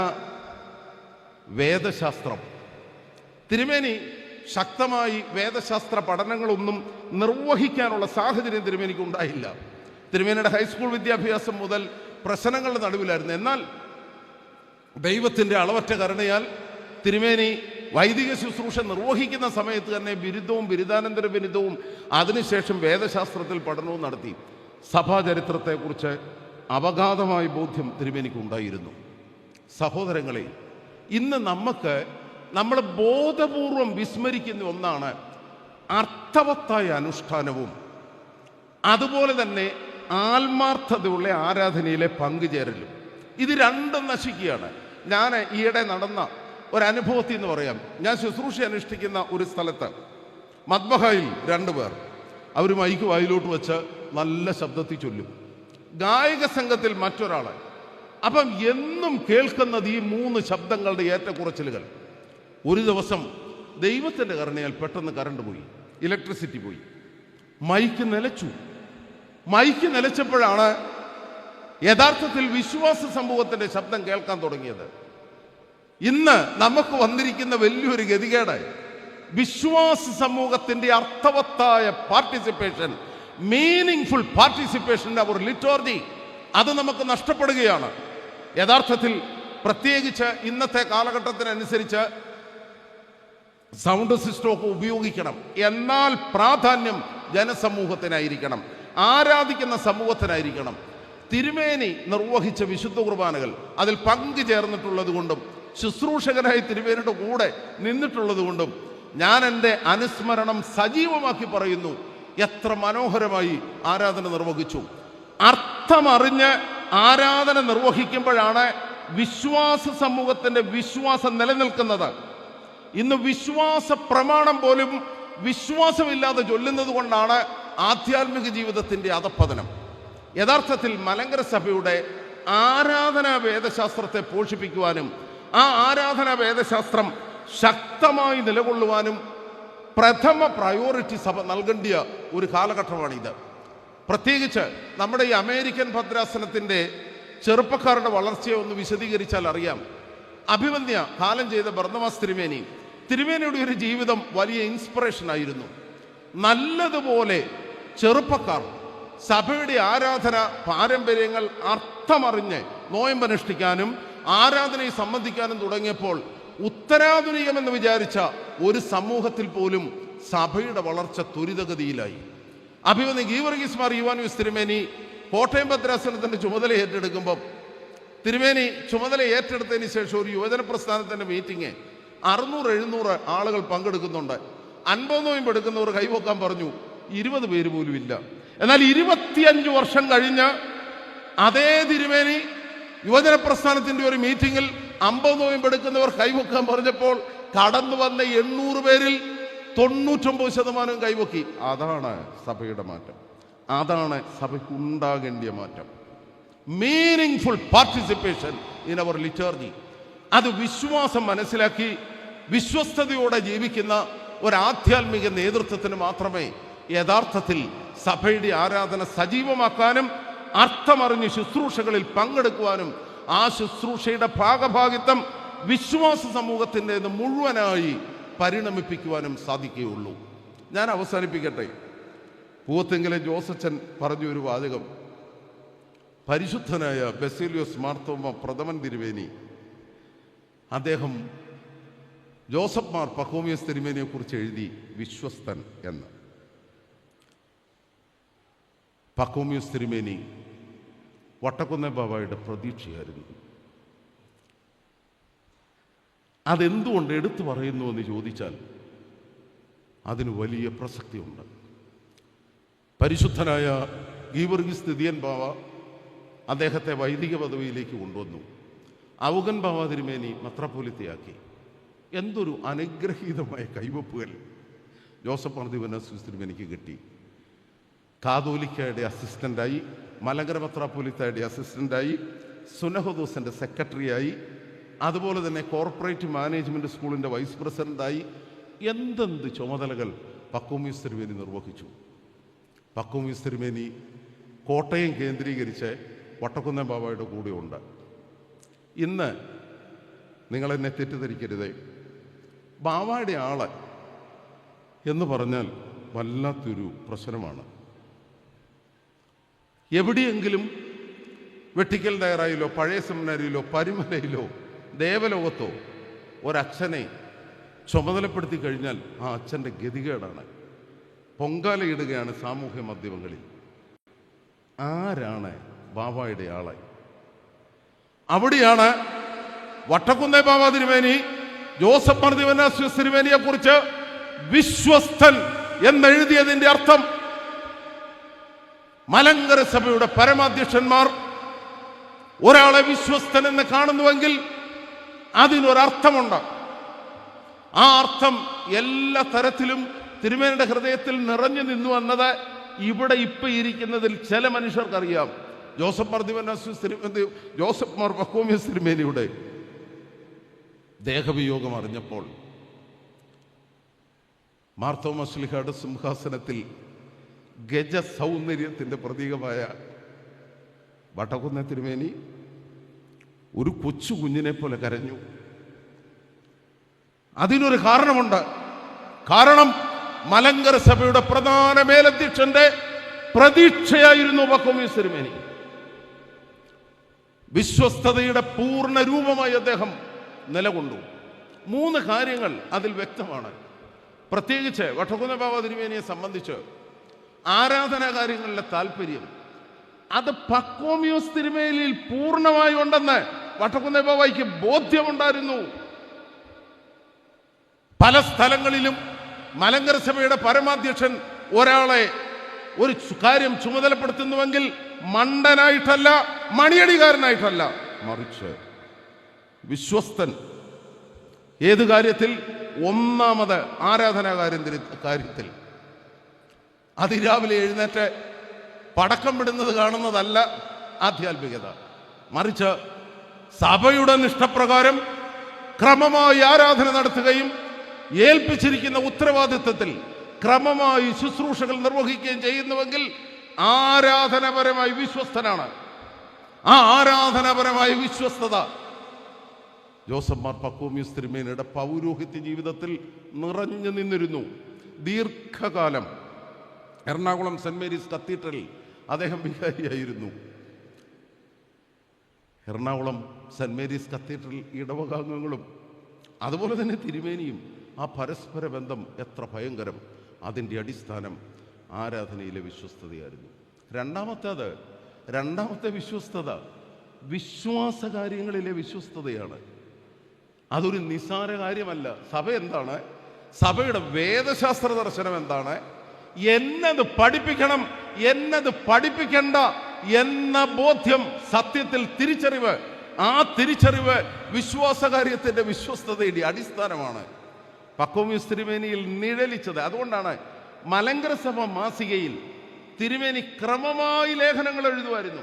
വേദശാസ്ത്രം. തിരുമേനി ശക്തമായി വേദശാസ്ത്ര പഠനങ്ങളൊന്നും നിർവഹിക്കാനുള്ള സാഹചര്യം തിരുമേനിക്ക് ഉണ്ടായില്ല. തിരുമേനിയുടെ ഹൈസ്കൂൾ വിദ്യാഭ്യാസം മുതൽ പ്രശ്നങ്ങളുടെ നടുവിലായിരുന്നു. എന്നാൽ ദൈവത്തിൻ്റെ അളവറ്റ കരുണയാൽ തിരുമേനി വൈദിക ശുശ്രൂഷ നിർവഹിക്കുന്ന സമയത്ത് തന്നെ ബിരുദവും ബിരുദാനന്തര ബിരുദവും അതിനുശേഷം വേദശാസ്ത്രത്തിൽ പഠനവും നടത്തി. സഭാചരിത്രത്തെക്കുറിച്ച് അപഗാധമായ ബോധ്യം തിരുമേനിക്ക് ഉണ്ടായിരുന്നു. സഹോദരങ്ങളെ, ഇന്ന് നമ്മൾ ബോധപൂർവം വിസ്മരിക്കുന്ന ഒന്നാണ് അർത്ഥവത്തായ അനുഷ്ഠാനവും അതുപോലെ തന്നെ ആത്മാർത്ഥതയുള്ള ആരാധനയിലെ പങ്കുചേരലും. ഇത് രണ്ടും നശിക്കുകയാണ്. ഞാൻ ഈയിടെ നടന്ന ഒരനുഭവത്തിൽ നിന്ന് പറയാം. ഞാൻ ശുശ്രൂഷ അനുഷ്ഠിക്കുന്ന ഒരു സ്ഥലത്ത് മദ്ബഹയിൽ 2 പേർ അവർ മൈക്ക് വായിലോട്ട് വെച്ച് നല്ല ശബ്ദത്തിൽ ചൊല്ലും. ഗായക സംഘത്തിൽ മറ്റൊരാൾ. അപ്പം എന്നും കേൾക്കുന്നത് ഈ 3 ശബ്ദങ്ങളുടെ ഏറ്റക്കുറച്ചിലുകൾ. ഒരു ദിവസം ദൈവത്തിൻ്റെ കരുണയാൽ പെട്ടെന്ന് കറണ്ട് പോയി, ഇലക്ട്രിസിറ്റി പോയി, മൈക്ക് നിലച്ചു. മൈക്ക് നിലച്ചപ്പോഴാണ് യഥാർത്ഥത്തിൽ വിശ്വാസ സമൂഹത്തിൻ്റെ ശബ്ദം കേൾക്കാൻ തുടങ്ങിയത്. ഇന്ന് നമുക്ക് വന്നിരിക്കുന്ന വലിയൊരു ഗതികേട് വിശ്വാസ സമൂഹത്തിൻ്റെ അർത്ഥവത്തായ പാർട്ടിസിപ്പേഷൻ, മീനിങ്ഫുൾ പാർട്ടിസിപ്പേഷൻ അവർ ലിറ്റോർജി, അത് നമുക്ക് നഷ്ടപ്പെടുകയാണ്. യഥാർത്ഥത്തിൽ പ്രത്യേകിച്ച് ഇന്നത്തെ കാലഘട്ടത്തിനനുസരിച്ച് സൗണ്ട് സിസ്റ്റമൊക്കെ ഉപയോഗിക്കണം. എന്നാൽ പ്രാധാന്യം ജനസമൂഹത്തിനായിരിക്കണം, ആരാധിക്കുന്ന സമൂഹത്തിനായിരിക്കണം. തിരുമേനി നിർവഹിച്ച വിശുദ്ധ കുർബാനകൾ അതിൽ പങ്കുചേർന്നിട്ടുള്ളത് കൊണ്ടും ശുശ്രൂഷകനായി തിരുമേനിയുടെ കൂടെ നിന്നിട്ടുള്ളത് കൊണ്ടും ഞാൻ എൻ്റെ അനുസ്മരണം സജീവമാക്കി പറയുന്നു. എത്ര മനോഹരമായി ആരാധന നിർവഹിച്ചു. അർത്ഥമറിഞ്ഞ് ആരാധന നിർവഹിക്കുമ്പോഴാണ് വിശ്വാസ സമൂഹത്തിൻ്റെ വിശ്വാസം നിലനിൽക്കുന്നത്. ഇന്ന് വിശ്വാസ പ്രമാണം പോലും വിശ്വാസമില്ലാതെ ചൊല്ലുന്നത് കൊണ്ടാണ് ആധ്യാത്മിക ജീവിതത്തിൻ്റെ അധപ്പതനം. യഥാർത്ഥത്തിൽ മലങ്കര സഭയുടെ ആരാധനാ വേദശാസ്ത്രത്തെ പോഷിപ്പിക്കുവാനും ആ ആരാധനാ വേദശാസ്ത്രം ശക്തമായി നിലകൊള്ളുവാനും പ്രഥമ പ്രയോറിറ്റി സഭ നൽകേണ്ട ഒരു കാലഘട്ടമാണിത്. പ്രത്യേകിച്ച് നമ്മുടെ ഈ അമേരിക്കൻ ഭദ്രാസനത്തിൻ്റെ ചെറുപ്പക്കാരുടെ വളർച്ചയെ ഒന്ന് വിശദീകരിച്ചാൽ അറിയാം. അഭിവന്യ കാലം ചെയ്ത ബർന്നമാസ് തിരുമേനിയുടെ ഒരു ജീവിതം വലിയ ഇൻസ്പിറേഷൻ ആയിരുന്നു. നല്ലതുപോലെ ചെറുപ്പക്കാർ സഭയുടെ ആരാധന പാരമ്പര്യങ്ങൾ അർത്ഥമറിഞ്ഞ് നോയമ്പനുഷ്ഠിക്കാനും ആരാധനയെ സംബന്ധിക്കാനും തുടങ്ങിയപ്പോൾ ഉത്തരാധുനികമെന്ന് വിചാരിച്ച ഒരു സമൂഹത്തിൽ പോലും സഭയുടെ വളർച്ച ത്വരിതഗതിയിലായി. അഭിവന്യ ഗീവർഗീസ് മാർ യുവാനൂസ് തിരുമേനി കോട്ടയം ഭദ്രാസനത്തിൻ്റെ ചുമതല ഏറ്റെടുക്കുമ്പം തിരുമേനി ചുമതല ഏറ്റെടുത്തതിന് ശേഷം ഒരു യുവജന പ്രസ്ഥാനത്തിൻ്റെ മീറ്റിംഗ് 600-700 ആളുകൾ പങ്കെടുക്കുന്നുണ്ട്. 50 നോയമ്പ് എടുക്കുന്നവർ കൈവക്കാൻ പറഞ്ഞു. 20 പേര് പോലും ഇല്ല. എന്നാൽ 25 വർഷം കഴിഞ്ഞ് അതേ തിരുമേനി യുവജന പ്രസ്ഥാനത്തിൻ്റെ ഒരു മീറ്റിങ്ങിൽ 50 നോയമ്പ് എടുക്കുന്നവർ കൈവക്കാൻ പറഞ്ഞപ്പോൾ കടന്നു വന്ന 800 പേരിൽ 99% കൈവക്കി. അതാണ് സഭയുടെ മാറ്റം. അതാണ് സഭയ്ക്കുണ്ടാകേണ്ടിയ മാറ്റം. Meaningful participation in our liturgy. അത് വിശ്വാസം മനസ്സിലാക്കി വിശ്വസ്തയോടെ ജീവിക്കുന്ന ഒരാധ്യാത്മിക നേതൃത്വത്തിന് മാത്രമേ യഥാർത്ഥത്തിൽ സഭയുടെ ആരാധന സജീവമാക്കാനും അർത്ഥമറിഞ്ഞ് ശുശ്രൂഷകളിൽ പങ്കെടുക്കുവാനും ആ ശുശ്രൂഷയുടെ ഭാഗഭാഗിത്വം വിശ്വാസ സമൂഹത്തിൻ്റെ മുഴുവനായി പരിണമിപ്പിക്കുവാനും സാധിക്കുകയുള്ളൂ. ഞാൻ അവസാനിപ്പിക്കട്ടെ. പൂവത്തെങ്കിലെ ജോസച്ചൻ പറഞ്ഞൊരു വാചകം, പരിശുദ്ധനായ ബസേലിയോസ് മാർത്തോമ പ്രഥമൻ തിരുമേനി അദ്ദേഹം ജോസഫ് മാർ പക്കൂമിയസ് തിരുമേനിയെ കുറിച്ച് എഴുതി വിശ്വസ്തൻ എന്ന്. പക്കൂമിയസ് തിരുമേനി വട്ടക്കുന്നേ ബാബായുടെ പ്രതീക്ഷയായിരുന്നു. അതെന്തുകൊണ്ട് എടുത്തു പറയുന്നു എന്ന് ചോദിച്ചാൽ അതിന് വലിയ പ്രസക്തിയുണ്ട്. പരിശുദ്ധനായ ഗീവർഗീസ് തിദിയൻ ബാവ അദ്ദേഹത്തെ വൈദിക പദവിയിലേക്ക് കൊണ്ടുവന്നു. ഔഗൻ ബാവ തിരുമേനി മെത്രാപ്പോലീത്തയാക്കി. എന്തൊരു അനുഗ്രഹീതമായ കൈവപ്പുകൾ ജോസഫ് മാർ ദിവനാസ് തിരുമേനിക്ക് കിട്ടി. കാതോലിക്കയുടെ അസിസ്റ്റൻ്റായി, മലങ്കര മെത്രാപ്പോലീത്തയുടെ അസിസ്റ്റൻ്റായി, സുനഹദോസിൻ്റെ സെക്രട്ടറിയായി, അതുപോലെ തന്നെ കോർപ്പറേറ്റ് മാനേജ്മെൻറ്റ് സ്കൂളിൻ്റെ വൈസ് പ്രസിഡൻ്റായി എന്തെന്ത് ചുമതലകൾ പക്കോമീസ് തിരുമേനി നിർവഹിച്ചു. പക്കോമീസ് തിരുമേനി കോട്ടയം കേന്ദ്രീകരിച്ച് വട്ടക്കുന്നൻ ബാബായുടെ കൂടെയുണ്ട്. ഇന്ന് നിങ്ങളെന്നെ തെറ്റിദ്ധരിക്കരുതേ, ബാബായുടെ ആള് എന്ന് പറഞ്ഞാൽ വല്ലാത്തൊരു പ്രശ്നമാണ്. എവിടെയെങ്കിലും വെട്ടിക്കൽ ഡയറായിലോ പഴയ സെമിനാരിയിലോ പരിമലയിലോ ദേവലോകത്തോ ഒരച്ഛനെ ചുമതലപ്പെടുത്തി കഴിഞ്ഞാൽ ആ അച്ഛൻ്റെ ഗതികേടാണ്. പൊങ്കാലയിടുകയാണ് സാമൂഹ്യ മാധ്യമങ്ങളിൽ. ആരാണ് ബാബായുടെ ആള്? അവിടെയാണ് വട്ടക്കുന്നേ ബാബ തിരുമേനി ജോസഫ് മാർ ദിവന്നാസ്യോസ് തിരുമേനിയെ കുറിച്ച് വിശ്വസ്തൻ എന്നെഴുതിയതിന്റെ അർത്ഥം. മലങ്കര സഭയുടെ പരമാധ്യക്ഷന്മാർ ഒരാളെ വിശ്വസ്തൻ എന്ന് കാണുന്നുവെങ്കിൽ അതിനൊരർത്ഥമുണ്ട്. ആ അർത്ഥം എല്ലാ തരത്തിലും തിരുമേനിയുടെ ഹൃദയത്തിൽ നിറഞ്ഞു നിന്നു എന്നത് ഇവിടെ ഇപ്പൊ ഇരിക്കുന്നതിൽ ചില മനുഷ്യർക്കറിയാം. ജോസഫ് മാർ ദിവന്നാസ്യോസ് ജോസഫ് മാർ പക്കോമീസ് തിരുമേനിയുടെ ദേഹവിയോഗം അറിഞ്ഞപ്പോൾ മാർത്തോമാ ശ്ലീഹായുടെ സിംഹാസനത്തിൽ ഗജ സൗന്ദര്യത്തിൻ്റെ പ്രതീകമായ വട്ടക്കുന്നേ തിരുമേനി ഒരു കൊച്ചു കുഞ്ഞിനെ പോലെ കരഞ്ഞു. അതിനൊരു കാരണമുണ്ട്. കാരണം മലങ്കര സഭയുടെ പ്രധാന മേലധ്യക്ഷന്റെ പ്രതീക്ഷയായിരുന്നു പക്കോമീസ് തിരുമേനി. വിശ്വസ്തതയുടെ പൂർണ്ണ രൂപമായി അദ്ദേഹം നിലകൊണ്ടു. 3 കാര്യങ്ങൾ അതിൽ വ്യക്തമാണ്. പ്രത്യേകിച്ച് വട്ടക്കുന്നേ ബാബ തിരുമേനിയെ സംബന്ധിച്ച് ആരാധനാ കാര്യങ്ങളിലെ താല്പര്യം അത് പക്കോമിയോസ് തിരുമേനിയിൽ പൂർണ്ണമായി ഉണ്ടെന്ന് വട്ടക്കുന്നേ ബാബയ്ക്ക് ബോധ്യമുണ്ടായിരുന്നു. പല സ്ഥലങ്ങളിലും മലങ്കര സഭയുടെ പരമാധ്യക്ഷൻ ഒരാളെ ഒരു കാര്യം ചുമതലപ്പെടുത്തുന്നുവെങ്കിൽ മണ്ടനായിട്ടല്ല, മണിയടികാരനായിട്ടല്ല, മറിച്ച് വിശ്വസ്തൻ. ഏത് കാര്യത്തിൽ? ഒന്നാമത് ആരാധനാ കാര്യത്തിൽ. അതിരാവിലെ എഴുന്നേറ്റ് പടക്കം വിടുന്നത് കാണുന്നതല്ല ആധ്യാത്മികത, മറിച്ച് സഭയുടെ നിഷ്ഠപ്രകാരം ക്രമമായി ആരാധന നടത്തുകയും ഏൽപ്പിച്ചിരിക്കുന്ന ഉത്തരവാദിത്വത്തിൽ ക്രമമായി ശുശ്രൂഷകൾ നിർവഹിക്കുകയും ചെയ്യുന്നുവെങ്കിൽ ആരാധനപരമായി വിശ്വസ്തനാണ്. ആ ആരാധനാപരമായ വിശ്വസ്തത ജോസഫ് മാർ പക്കോമീസ് തിരുമേനിയുടെ പൗരോഹിത്യ ജീവിതത്തിൽ നിറഞ്ഞു നിന്നിരുന്നു. ദീർഘകാലം എറണാകുളം സെന്റ് മേരീസ് കത്തീഡ്രലിൽ അദ്ദേഹം വികാരിയായിരുന്നു. എറണാകുളം സെന്റ് മേരീസ് കത്തീഡ്രൽ ഇടവകാംഗങ്ങളും അതുപോലെ തന്നെ തിരുമേനിയും ആ പരസ്പര ബന്ധം എത്ര ഭയങ്കരം. അതിൻ്റെ അടിസ്ഥാനം ആരാധനയിലെ വിശ്വസ്തതയായിരുന്നു. രണ്ടാമത്തെ വിശ്വസ്തത വിശ്വാസകാര്യങ്ങളിലെ വിശ്വസ്തതയാണ്. അതൊരു നിസ്സാര കാര്യമല്ല. സഭ എന്താണ്? സഭയുടെ വേദശാസ്ത്ര ദർശനം എന്താണ്? എന്നത് പഠിപ്പിക്കണം, എന്നത് പഠിപ്പിക്കണ്ട എന്ന ബോധ്യം, സത്യത്തിൽ തിരിച്ചറിവ്. ആ തിരിച്ചറിവ് വിശ്വാസകാര്യത്തിന്റെ വിശ്വസ്തതയുടെ അടിസ്ഥാനമാണ് പക്കോമീസ് തിരുമേനിയിൽ നിഴലിച്ചത്. അതുകൊണ്ടാണ് മലങ്കര സഭ മാസികയിൽ തിരുമേനി ക്രമമായി ലേഖനങ്ങൾ എഴുതുമായിരുന്നു.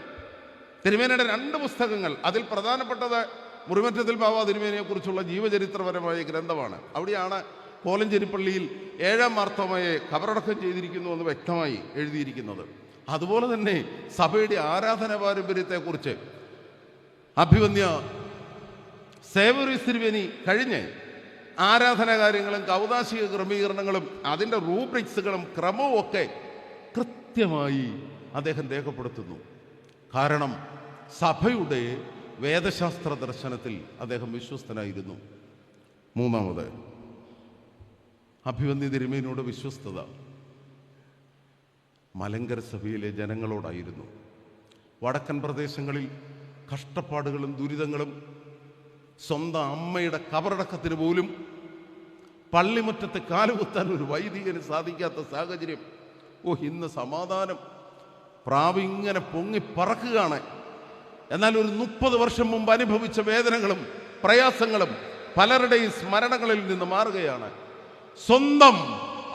തിരുമേനിയുടെ 2 പുസ്തകങ്ങൾ, അതിൽ പ്രധാനപ്പെട്ടത് മുറിമറ്റത്തിൽ ബാബ തിരുമേനിയെ കുറിച്ചുള്ള ജീവചരിത്രപരമായ ഗ്രന്ഥമാണ്. അവിടെയാണ് കോലഞ്ചേരി പള്ളിയിൽ 7-ാം മാർത്തോമയെ കബറടക്കം ചെയ്തിരിക്കുന്നു എന്ന് വ്യക്തമായി എഴുതിയിരിക്കുന്നത്. അതുപോലെ തന്നെ സഭയുടെ ആരാധന പാരമ്പര്യത്തെക്കുറിച്ച് അഭിവന്യ സേവ്യറിസ് തിരുമേനി കഴിഞ്ഞ് ആരാധനാ കാര്യങ്ങളും കൗദാശിക ക്രമീകരണങ്ങളും അതിൻ്റെ റൂബ്രിക്സുകളും ക്രമവും ഒക്കെ കൃത്യമായി അദ്ദേഹം രേഖപ്പെടുത്തുന്നു. കാരണം സഭയുടെ വേദശാസ്ത്ര ദർശനത്തിൽ അദ്ദേഹം വിശ്വസ്തനായിരുന്നു. 3ാമത് അഭിവന്യ തിരുമേനിയുടെ വിശ്വസ്തത മലങ്കര സഭയിലെ ജനങ്ങളോടായിരുന്നു. വടക്കൻ പ്രദേശങ്ങളിൽ കഷ്ടപ്പാടുകളും ദുരിതങ്ങളും, സ്വന്തം അമ്മയുടെ കബറടക്കത്തിന് പോലും പള്ളിമുറ്റത്ത് കാലുകുത്താൻ ഒരു വൈദികന് സാധിക്കാത്ത സാഹചര്യം. ഇന്ന് സമാധാനം പ്രാവ് ഇങ്ങനെ പൊങ്ങി പറക്കുകയാണ്. എന്നാൽ ഒരു 30 വർഷം മുമ്പ് അനുഭവിച്ച വേദനകളും പ്രയാസങ്ങളും പലരുടെയും സ്മരണകളിൽ നിന്ന് മാറുകയാണ്. സ്വന്തം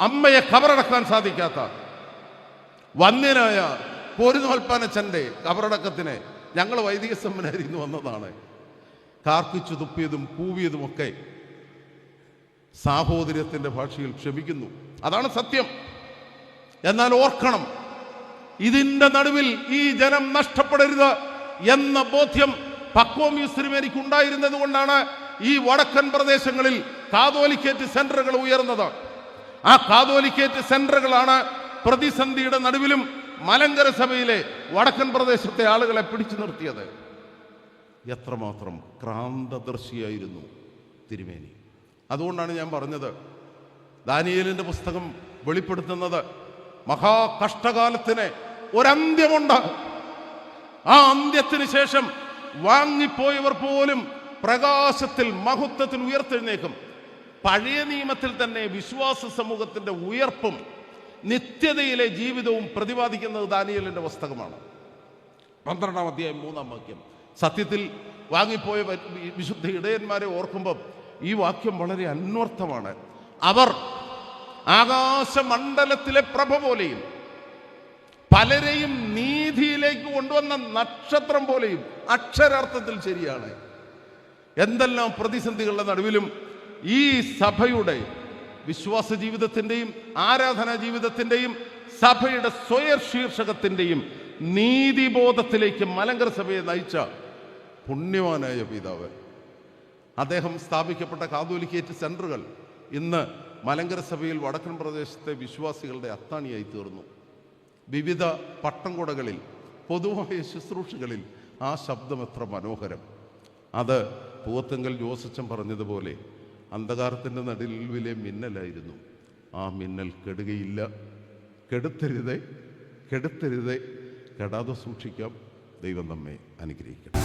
അമ്മയെ കബറടക്കാൻ സാധിക്കാത്ത വന്യനായ പോരുന്നോൽപ്പാനച്ചൻ്റെ കബറടക്കത്തിന് ഞങ്ങൾ വൈദിക സെമിനാരിൽ നിന്ന് വന്നതാണ്. കാർക്കിച്ചു തുപ്പിയതും കൂവിയതുമൊക്കെ സാഹോദര്യത്തിൻ്റെ ഭാഷയിൽ ക്ഷമിക്കുന്നു. അതാണ് സത്യം. എന്നാൽ ഓർക്കണം, ഇതിൻ്റെ നടുവിൽ ഈ ജനം നഷ്ടപ്പെടരുത് എന്ന ബോധ്യം പക്വമ്യൂസ് തിരുമേനിക്ക് ഉണ്ടായിരുന്നത് കൊണ്ടാണ് ഈ വടക്കൻ പ്രദേശങ്ങളിൽ കാതോലിക്കേറ്റ് സെന്ററുകൾ ഉയർന്നത്. ആ കാതോലിക്കേറ്റ് സെന്ററുകളാണ് പ്രതിസന്ധിയുടെ നടുവിലും മലങ്കര സഭയിലെ വടക്കൻ പ്രദേശത്തെ ആളുകളെ പിടിച്ചു നിർത്തിയത്. എത്രമാത്രം ക്രാന്തദർശിയായിരുന്നു തിരുമേനി. അതുകൊണ്ടാണ് ഞാൻ പറഞ്ഞത്, ദാനിയേലിൻ്റെ പുസ്തകം വെളിപ്പെടുത്തുന്നത് മഹാകഷ്ടകാലത്തിന് ഒരന്ത്യമുണ്ട്. ആ അന്ത്യത്തിന് ശേഷം വാങ്ങിപ്പോയവർ പോലും പ്രകാശത്തിൽ മഹത്വത്തിൽ ഉയർത്തെഴുന്നേക്കും. പഴയ നിയമത്തിൽ തന്നെ വിശ്വാസ സമൂഹത്തിന്റെ ഉയർപ്പും നിത്യതയിലെ ജീവിതവും പ്രതിപാദിക്കുന്നത് ദാനിയേലിന്റെ പുസ്തകമാണ്. 12-ാം അധ്യായം 3-ാം വാക്യം. സത്യത്തിൽ വാങ്ങിപ്പോയ വിശുദ്ധ ഇടയന്മാരെ ഓർക്കുമ്പോൾ ഈ വാക്യം വളരെ അന്വർത്ഥമാണ്. അവർ ആകാശമണ്ഡലത്തിലെ പ്രഭ പോലെയും പലരെയും നീതിയിലേക്ക് കൊണ്ടുവന്ന നക്ഷത്രം പോലെയും, അക്ഷരാർത്ഥത്തിൽ ശരിയാണ്. എന്തെല്ലാം പ്രതിസന്ധികളുടെ നടുവിലും ഈ സഭയുടെ വിശ്വാസ ജീവിതത്തിൻ്റെയും ആരാധനാ ജീവിതത്തിൻ്റെയും സഭയുടെ സ്വയശീർഷകത്തിൻ്റെയും നീതിബോധത്തിലേക്ക് മലങ്കര സഭയെ നയിച്ച പുണ്യവാനായ പിതാവ്, അദ്ദേഹം സ്ഥാപിക്കപ്പെട്ട കാതോലിക്കേറ്റ് സെന്ററുകൾ ഇന്ന് മലങ്കര സഭയിൽ വടക്കൻ പ്രദേശത്തെ വിശ്വാസികളുടെ അത്താണിയായി തീർന്നു. വിവിധ പട്ടംകൊടകളിൽ പൊതുവായ ശുശ്രൂഷകളിൽ ആ ശബ്ദം എത്ര മനോഹരം. അത് പൂവത്തുങ്കൽ ജോസച്ചൻ പറഞ്ഞതുപോലെ അന്ധകാരത്തിൻ്റെ നടുവിലെ മിന്നലായിരുന്നു. ആ മിന്നൽ കെടുകയില്ല. കെടുത്തരുതേ, കെടുത്തരുതേ, കെടാതെ സൂക്ഷിക്കാം. ദൈവം നമ്മെ അനുഗ്രഹിക്കട്ടെ.